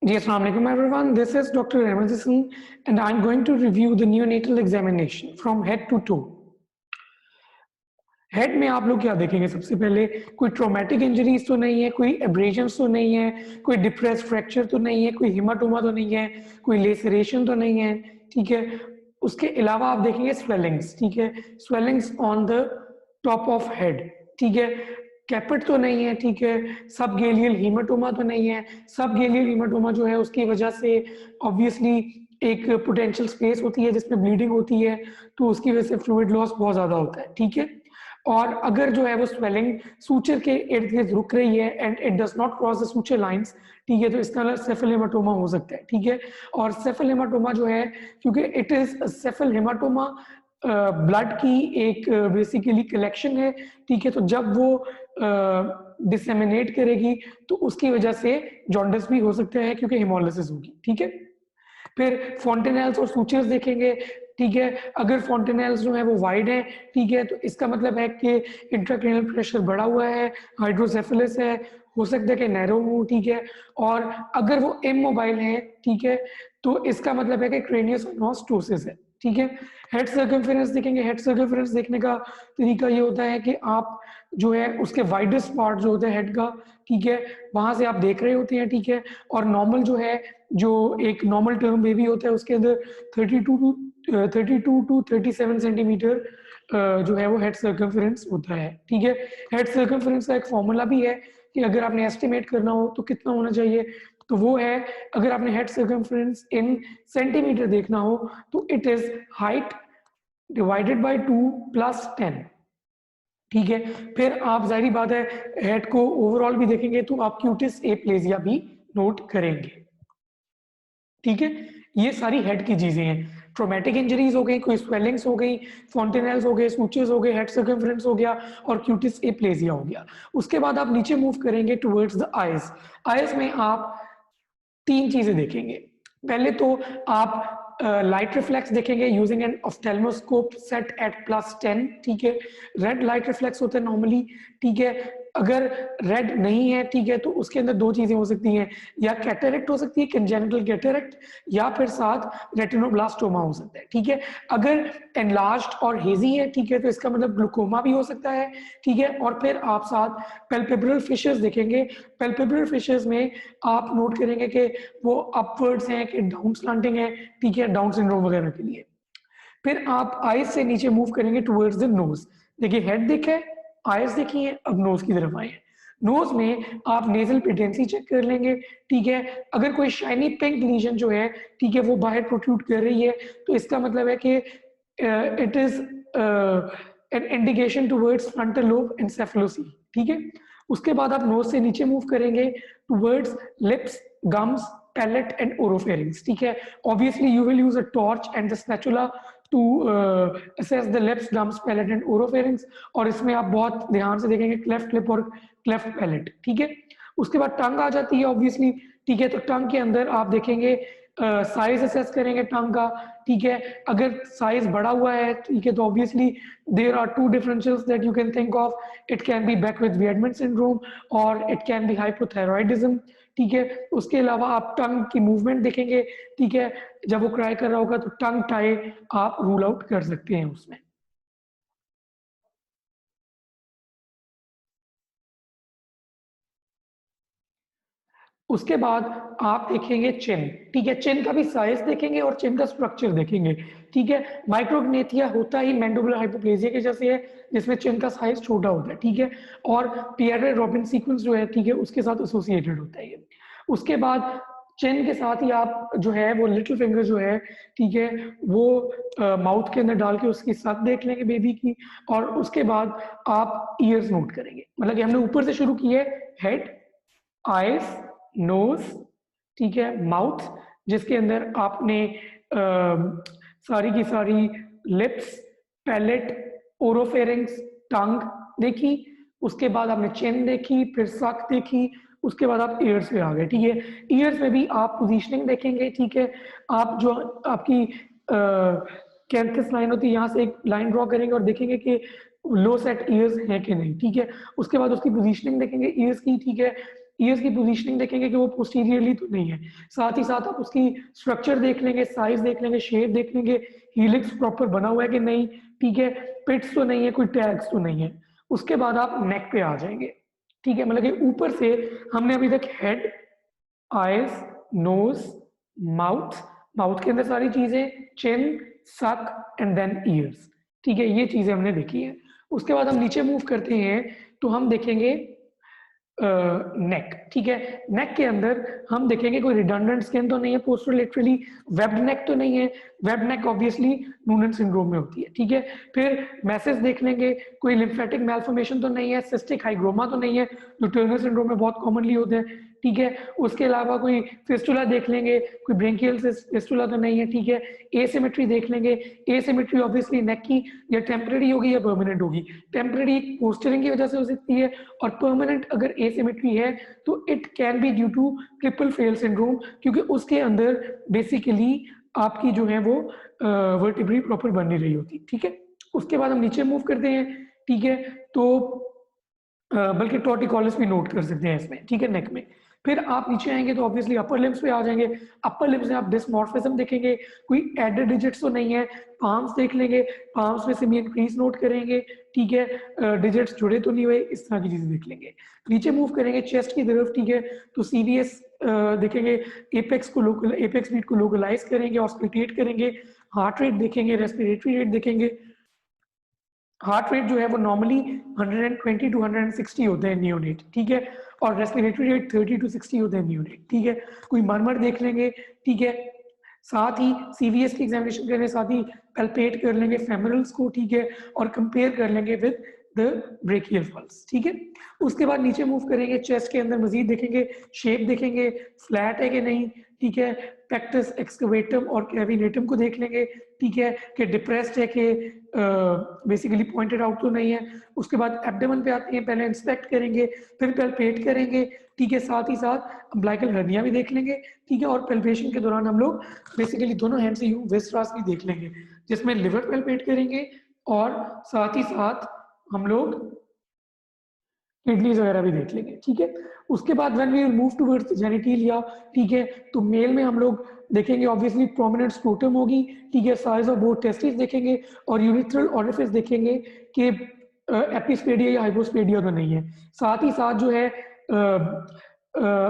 जी, अस्सलाम वालेकुम everyone. This is Dr. Ahmed Hassan and I'm going to review the neonatal examination from head to toe. Head में आप लोग क्या देखेंगे? सबसे पहले कोई ट्रॉमेटिक इंजरीज तो नहीं है, कोई एब्रेजन्स तो नहीं है, कोई डिप्रेस फ्रैक्चर तो नहीं है, कोई हेमाटोमा तो नहीं है, कोई लेसरेशन तो नहीं है, ठीक है। उसके अलावा आप देखेंगे स्वेलिंग्स, ठीक है, swellings on the top of head, ठीक है। कैपेट तो नहीं है, ठीक है। सब गेलियल हीमाटोमा तो नहीं है। सब गेलियल हीमाटोमा जो है उसकी वजह से ऑब्वियसली एक पोटेंशियल स्पेस होती है जिसमें ब्लीडिंग होती है, तो उसकी वजह से फ्लूइड लॉस बहुत ज़्यादा होता है, ठीक है। और अगर जो है वो स्वेलिंग सूचर के इर्द गिर्द रुक रही है and it does not cross the suture lines, ठीक है, तो इसका सेफल हेमाटोमा हो सकता है, ठीक है। और सेफल हेमाटोमा जो है, क्योंकि it is CFL haematoma blood की एक बेसिकली कलेक्शन है, ठीक है, तो जब वो डिसेमिनेट करेगी तो उसकी वजह से जॉन्डिस भी हो सकता है क्योंकि हेमोलिसिस होगी, ठीक है। फिर फॉन्टेनेल्स और सूचर्स देखेंगे, ठीक है। अगर फॉन्टेनेल्स जो है वो वाइड है, ठीक है, तो इसका मतलब है कि इंट्राक्रेनियल प्रेशर बढ़ा हुआ है, हाइड्रोसेफेलस है, हो सकता है कि नैरो हो, ठीक है। और अगर वो इमोबाइल है, ठीक है, तो इसका मतलब है कि क्रेनियोसाइनोस्टोसिस है, ठीक है। हेड सर्कमफेरेंस देखेंगे। हेड सर्कमफेरेंस देखने का तरीका ये होता है कि आप जो है उसके वाइडेस्ट पार्ट जो होता है हेड का, ठीक है, वहां से आप देख रहे होते हैं, ठीक है। और नॉर्मल जो है, जो एक नॉर्मल टर्म बेबी होता है उसके अंदर 32 टू 37 सेंटीमीटर जो है वो हेड सर्कमफेरेंस होता है, ठीक है। हेड सर्कमफेरेंस का एक फॉर्मूला भी है कि अगर आपने एस्टिमेट करना हो तो कितना होना चाहिए, तो वो है, अगर आपने हेड सर्कमफेरेंस इन सेंटीमीटर देखना हो तो it is height divided by 2 plus 10, ठीक है। फिर आप जाहिर बात है हेड को ओवरऑल भी देखेंगे तो आप क्यूटिस एप्लेजिया भी नोट करेंगे, ठीक है। ये सारी हेड की चीजें हैं। ट्रोमेटिक इंजरीज हो गई, कोई स्वेलिंग्स हो गई, फॉन्टेनेल्स हो गए, सूचर्स हो गए, हेड सर्कमफेरेंस हो गया और क्यूटिस एप्लेजिया हो गया। उसके बाद आप नीचे मूव करेंगे टुवर्ड्स द आईज। आईज में आप तीन चीजें देखेंगे। पहले तो आप लाइट रिफ्लेक्स देखेंगे यूजिंग एन ऑफ्थेल्मोस्कोप सेट एट +10, ठीक है। रेड लाइट रिफ्लेक्स होता है नॉर्मली, ठीक है। अगर रेड नहीं है, ठीक है, तो उसके अंदर दो चीजें हो सकती हैं, या कैटेरेक्ट हो सकती है, कंजेनिटल कैटेरेक्ट, या फिर साथ रेटिनोब्लास्टोमा हो सकता है, ठीक है। अगर एनलार्ज्ड और हेजी है, ठीक है, तो इसका मतलब ग्लूकोमा भी हो सकता है, ठीक है। और फिर आप साथ पैल्पेब्रल फिशर्स देखेंगे। पैल्पेब्रल फिशर्स में आप नोट करेंगे कि वो अपवर्ड्स हैं कि डाउन स्लैंटिंग है, ठीक है, डाउन सिंड्रोम वगैरह के लिए। फिर आप आइज से नीचे मूव करेंगे टुवर्ड्स द नोज। देखिए हेड देखा है, आइज देखी है, अब नोज की तरफ आए। नोज में आप नेजल पेटेंसी चेक कर लेंगे, ठीक है। अगर कोई शाइनी पिंक लीजन जो है, ठीक है, वो बाहर प्रोट्रूड कर रही है, तो इसका मतलब है कि it is an indication towards frontal lobe encephalosis, ठीक है। उसके बाद आप नोज से नीचे मूव करेंगे towards lips, gums, palate and oropharynx, ठीक है। Obviously you will use a torch and the spatula to assess the lips, gums, palate and oropharynx. और इसमें आप बहुत ध्यान से देखेंगे क्लेफ्ट लिप और क्लेफ्ट पैलेट, ठीक है। उसके बाद टंग आ जाती है ऑब्वियसली, ठीक है। तो टंग के अंदर आप देखेंगे साइज असेस करेंगे टंग का, ठीक है। अगर साइज बड़ा हुआ है, ठीक है, तो obviously there are two differentials that you can think of. It can be Beckwith Wiedemann syndrome और इट कैन बी हाइपोथायरॉयडिज्म, ठीक है। उसके अलावा आप टंग की मूवमेंट देखेंगे, ठीक है। जब वो क्राई कर रहा होगा तो टंग टाई आप रूल आउट कर सकते हैं उसमें। उसके बाद आप देखेंगे चिन, ठीक है। चिन का भी साइज देखेंगे और चिन का स्ट्रक्चर देखेंगे, ठीक है। माइक्रोग्नेथिया होता ही मैंडिबुलर हाइपोप्लेजिया के जैसे है, जिसमें चिन का साइज छोटा होता है, ठीक है। और पियरे रॉबिन सीक्वेंस जो है, ठीक है, उसके साथ एसोसिएटेड होता है ये। उसके बाद चिन के साथ ही आप जो है वो लिटिल फिंगर जो है, ठीक है, वो माउथ के अंदर डाल के उसकी सक देख लेंगे बेबी की। और उसके बाद आप ईयर्स नोट करेंगे। मतलब कि हमने ऊपर से शुरू किए, हेड, आईज, नोज, ठीक है, माउथ, जिसके अंदर आपने सारी की सारी लिप्स, पैलेट, ओरोफेरिंग्स, टंग देखी। उसके बाद आपने चिन देखी, फिर सक देखी। उसके बाद आप ईयर्स पे आ गए, ठीक है। ईयर्स में भी आप पोजीशनिंग देखेंगे, ठीक है। आप जो आपकी कैंथस लाइन होती है, यहाँ से एक लाइन ड्रॉ करेंगे और देखेंगे कि लो सेट ईयर्स है कि नहीं, ठीक है। उसके बाद उसकी पोजीशनिंग देखेंगे ईयर्स की, ठीक है। ईयर्स की पोजीशनिंग देखेंगे कि वो पोस्टीरियरली तो नहीं है, साथ ही साथ आप उसकी स्ट्रक्चर देख लेंगे, साइज देख लेंगे, शेप देख लेंगे, हीलिक्स प्रॉपर बना हुआ है कि नहीं, ठीक है, पिट्स तो नहीं है, कोई टैग्स तो नहीं है। उसके बाद आप नेक पे आ जाएंगे, ठीक है, मतलब कि ऊपर से हमने अभी तक head, eyes, nose, mouth, mouth के अंदर सारी चीजें, चिन, सक एंड देन ईयर्स, ठीक है, ये चीजें हमने देखी है। उसके बाद हम नीचे मूव करते हैं तो हम देखेंगे नेक, ठीक है, नेक के अंदर हम देखेंगे कोई रिडंडेंट स्किन तो नहीं है, पोस्टरलेटरली वेब्ड नेक तो नहीं है, वेब्ड नेक ऑब्वियसली नूनन सिंड्रोम में होती है, ठीक है। फिर मैसेज देख लेंगे, कोई लिम्फेटिक मैल्फॉर्मेशन तो नहीं है, सिस्टिक हाइग्रोमा तो नहीं है जो टर्नर सिंड्रोम में बहुत कॉमनली होते हैं, ठीक है। उसके अलावा कोई फिस्टुला देख लेंगे, कोई ब्रेंकियल फिस्टुला तो नहीं है, ठीक है। एसिमेट्री देख लेंगे, एसिमेट्री ऑब्वियसली नेक की या टेम्पररी होगी या परमानेंट होगी, टेम्पररी पोस्चरिंग की वजह से हो सकती है, और परमानेंट अगर एसिमेट्री है तो it can be due to triple fail syndrome, क्योंकि उसके अंदर बेसिकली आपकी जो है वो वर्टिब्री प्रॉपर बन नहीं रही होती, ठीक है। उसके बाद हम नीचे मूव करते हैं, ठीक है, तो बल्कि टॉर्टिकोलिस भी नोट कर सकते हैं इसमें, ठीक है, नेक में। फिर आप नीचे आएंगे तो ऑब्वियसली अपर लिम्स पे आ जाएंगे, अपर लिम्स में आप डिस्मॉर्फिज्म देखेंगे, कोई एडेड डिजिट्स तो नहीं है, पाम्स देख लेंगे, पाम्स में सिमियन क्रीज नोट करेंगे, ठीक है, डिजिट्स जुड़े तो नहीं हुए, इस तरह की चीजें देख लेंगे। नीचे मूव करेंगे चेस्ट की तरफ, ठीक है, तो सीवीएस देखेंगे, एपेक्स बीट को लोकलाइज करेंगे, ऑस्कल्टेट करेंगे, हार्ट रेट देखेंगे, रेस्पिरेटरी रेट देखेंगे। हार्ट रेट जो है वो नॉर्मली 120 टू 160 होते हैं नियोनेट, ठीक है, और रेस्पिरेटरी रेट 30 टू 60 होते हैं नियोनेट, ठीक है। कोई मरमर देख लेंगे, ठीक है, साथ ही सीवीएस की एग्जामिनेशन करने साथ ही पैल्पेट कर लेंगे फेमरल्स को, ठीक है, और कंपेयर कर लेंगे विद द ब्रेकियल पल्स, ठीक है। उसके बाद नीचे मूव करेंगे, चेस्ट के अंदर मजीद देखेंगे, शेप देखेंगे, फ्लैट है कि नहीं, ठीक है, पेक्टस एक्सकवेटम और कैविनेटम को देख लेंगे, ठीक है, कि डिप्रेस्ड है कि बेसिकली पॉइंटेड आउट तो नहीं है। उसके बाद एब्डोमेन पे आते हैं, पहले इंस्पेक्ट करेंगे, फिर पैल्पेट करेंगे, ठीक है, साथ ही साथ अम्बिलिकल हर्निया भी देख लेंगे, ठीक है, और पैल्पेशन के दौरान हम लोग बेसिकली दोनों हैंड से यूं वेस्ट्रास भी देख लेंगे, जिसमें लिवर पैल्पेट करेंगे, और साथ ही साथ हम लोग किडनीज वगैरह भी देख लेंगे, ठीक है। उसके बाद when we will move towards genitalia, ठीक है, तो मेल में हम लोग देखेंगे ऑब्वियसली प्रोमिनेंट स्क्रोटम होगी, ठीक है, साइज ऑफ बोथ टेस्टिस देखेंगे, और यूरिथ्रल ओरिफिस देखेंगे कि एपिस्पेडिया या हाइपोस्पेडिया तो नहीं है। साथ ही साथ जो है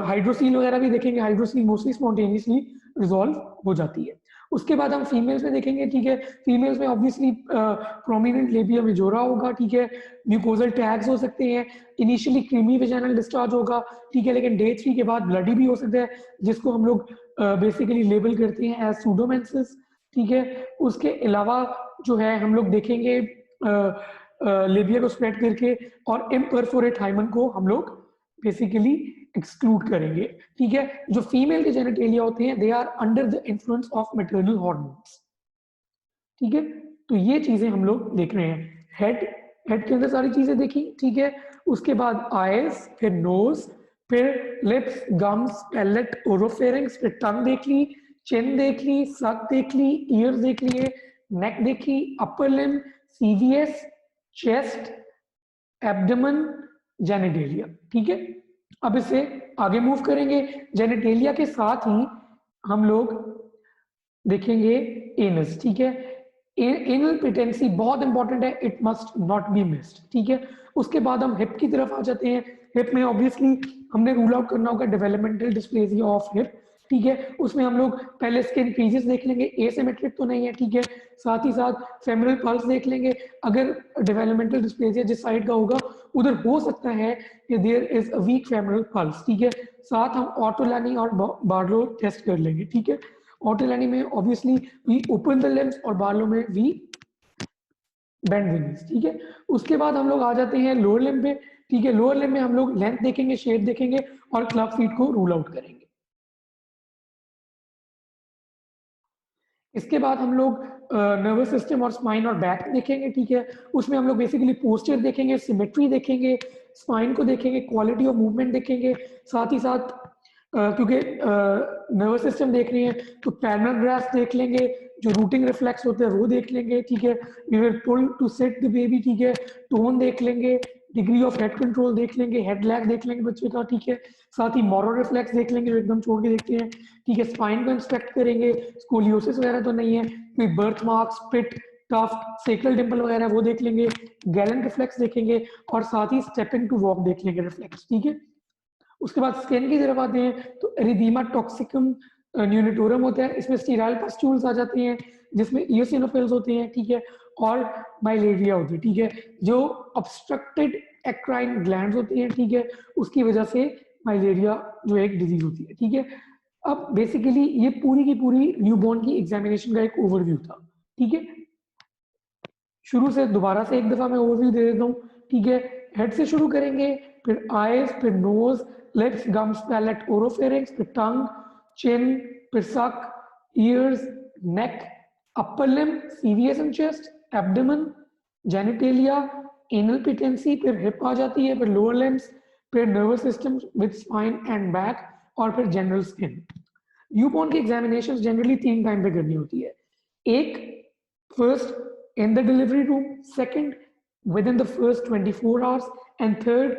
हाइड्रोसील वगैरह भी देखेंगे, हाइड्रोसील मोस्टली स्पॉन्टेनियसली रिजॉल्व हो जाती है। उसके बाद हम फीमेल्स में देखेंगे, ठीक है, फीमेल्स में ऑब्वियसली प्रोमिनेंट लेबिया मेजोरा होगा, ठीक है, म्यूकोजल टैग्स हो सकते हैं, इनिशियली क्रीमी वेजाइनल डिस्चार्ज होगा, ठीक है, लेकिन डे 3 के बाद ब्लडी भी हो सकता है, जिसको हम लोग बेसिकली लेबल करते हैं एज सूडोमेंसिस, ठीक है। उसके अलावा जो है हम लोग देखेंगे लेबिया को स्प्रेड करके, और इम्परफोरेट हाइमन को हम लोग बेसिकली एक्सक्लूड करेंगे, ठीक है। जो फीमेल के जेनिटेलिया होते हैं they are under the influence of maternal hormones, ठीक है। तो ये चीजें हम लोग देख रहे हैं, हेड के अंदर सारी चीजें देखी, ठीक है। उसके बाद आईज, फिर नोज, फिर लिप्स, गम्स, पैलेट, ओरोफेरिंक्स, फिर टंग देख ली, चिन देख ली, सक देख ली, ईयर्स देख लिए, नेक देखी, अपर limb, CVS, chest, abdomen, genitalia, ठीक है। अब इसे आगे मूव करेंगे, जेनिटेलिया के साथ ही हम लोग देखेंगे एनस, ठीक है। एनल पेटेंसी बहुत इंपॉर्टेंट है, it must not be missed, ठीक है। उसके बाद हम हिप की तरफ आ जाते हैं, हिप में ऑब्वियसली हमने रूल आउट करना होगा डेवलपमेंटल डिस्प्लेसिया ऑफ हिप, ठीक है। उसमें हम लोग पहले स्किन क्रीजेस देख लेंगे, एसिमेट्रिक तो नहीं है, ठीक है। साथ ही साथ फेमरल पल्स देख लेंगे, अगर डेवलपमेंटल डिस्प्लेसिया जिस साइड का होगा उधर हो सकता है कि there is a weak femoral pulse, ठीक है। साथ हम ऑटोलैनी और बार्लो टेस्ट कर लेंगे, ठीक है। ऑटोलैनी में obviously we open the limbs, और बार्लो में वी बेंड द नीज, ठीक है। उसके बाद हम लोग आ जाते हैं लोअर लिम्ब पे, ठीक है। लोअर लिम्ब में हम लोग लेंथ देखेंगे, शेप देखेंगे, और क्लब फीट को रूल आउट करेंगे। इसके बाद हम लोग नर्वस सिस्टम और स्पाइन और बैक देखेंगे, ठीक है। उसमें हम लोग बेसिकली पोस्चर देखेंगे, सिमेट्री देखेंगे, स्पाइन को देखेंगे, क्वालिटी ऑफ मूवमेंट देखेंगे, साथ ही साथ क्योंकि नर्वस सिस्टम देख रहे हैं तो पैरनल ग्राफ देख लेंगे, जो रूटिंग रिफ्लेक्स होते हैं वो देख लेंगे, ठीक है। We will pull to set the baby, ठीक है, टोन देख लेंगे, डिग्री ऑफ हेड कंट्रोल देख लेंगे, हेड लैग देख लेंगे बच्चे का, ठीक है। साथ ही मोरो रिफ्लेक्स देख लेंगे जो एकदम छोड़ के देखते हैं, ठीक है। स्पाइन को इंस्पेक्ट करेंगे, स्कोलियोसिस वगैरह तो नहीं है, कोई बर्थ मार्क्स, पिट, टफ्ट, सेक्रल डिंपल वगैरह वो देख लेंगे, गैलन रिफ्लेक्स देखेंगे, और साथ ही स्टेपिंग टू वॉक देख लेंगे रिफ्लेक्स, ठीक है। उसके बाद स्किन की तरफ आते हैं तो एरिदीमा टॉक्सिकम न्यूनिटोरम होता है, इसमें स्टीराइल पस्ट्यूल्स आ जाते हैं, जिसमें इयोसिनोफिल्स होते हैं, ठीक है, और बाइलेरिया होती है, ठीक है, जो ऑब्स्ट्रक्टेड एक्राइन ग्लैंड्स होती हैं, ठीक है, उसकी वजह से बाइलेरिया जो एक डिजीज होती है, ठीक है। अब बेसिकली ये पूरी की पूरी न्यूबॉर्न की एग्जामिनेशन का एक ओवरव्यू था, ठीक है। शुरू से दोबारा से एक दफा मैं ओवरव्यू दे देता हूँ, ठीक है। हेड से शुरू करेंगे, फिर आईज, फिर nose, lips, gums, palate, oropharynx, फिर टंग, चिन, फिर suck, ears, neck, upper limb, CVS and chest, abdomen, genitalia, anal patency, फिर हिप आ जाती है, फिर लोअर लिम्स, फिर nervous system with spine and back, और फिर जनरल स्किन। न्यूबॉर्न की एग्जामिनेशन जनरली 3 टाइम पे करनी होती है। एक, first in the delivery room, second within the first 24 hours, and third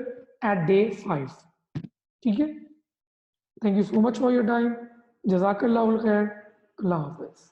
at day 5, ठीक है। Thank you so much for your time, जजाकल्लाहुल खैर, अल्लाह हाफिज।